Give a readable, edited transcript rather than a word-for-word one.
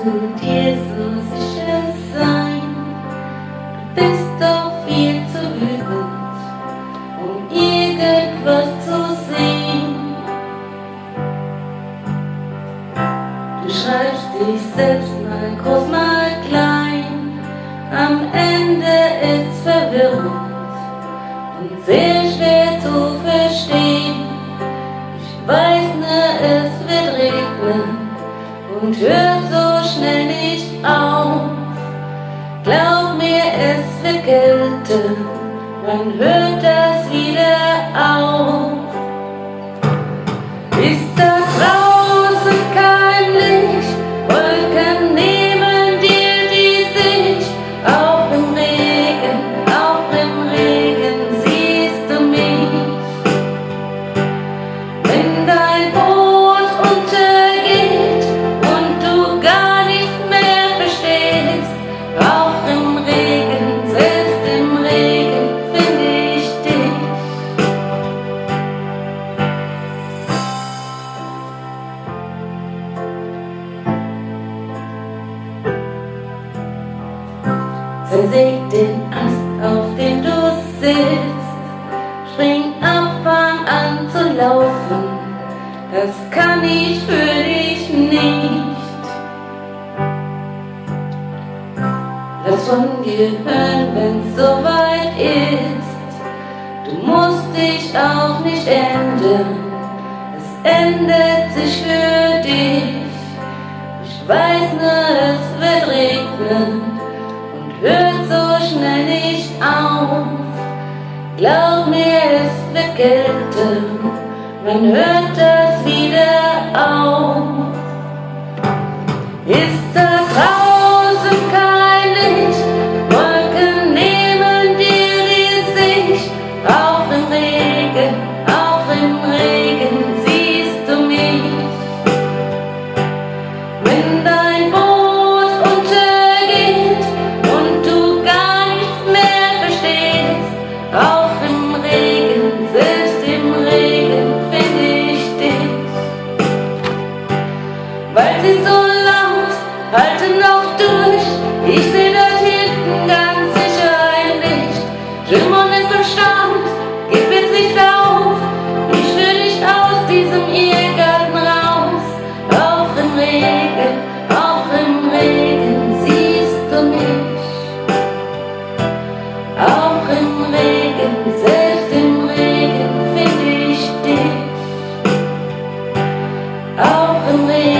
du dir so sicher sein? Du bist doch viel zu wütend, um irgendwas zu sehen. Du schreibst dich selbst mal groß, mal klein, am Ende ist's verwirrend und sehr schwer zu verstehen. Ich weiß nur, es wird regnen und hört so schnell nicht auf. Glaub mir, es wird gelten, wann hört das wieder auf? Ist da draußen kein Licht, Wolken nehmen dir die Sicht. Auch im Regen siehst du mich. Wenn dein Boot untergeht und du gar nicht mehr verstehst, auch im Regen, selbst im Regen finde ich dich. Zersäg den Ast, auf dem du sitzt, spring ab, fang an zu laufen, das kann ich für dich nicht. Lass von dir hören, wenn's soweit ist, du musst dich auch nicht ändern, es ändert sich für dich. Ich weiß nur, es wird regnen und hört so schnell nicht auf. Glaub mir, es wird gelten, wann hört das wieder auf? Ist da draußen kein Licht, Wolken nehmen dir die Sicht. Auch im Regen siehst du mich. Wenn dein Boot untergeht und du gar nichts mehr verstehst, auch im Regen, selbst im Regen finde ich dich. Weil sie so laut, halte noch durch, ich seh dort hinten ganz sicher ein Licht. Schimmer ist im Stand, gib jetzt nicht auf, ich führ dich aus diesem Irrgarten raus. Auch im Regen siehst du mich. Auch im Regen, selbst im Regen finde ich dich. Auch im Regen.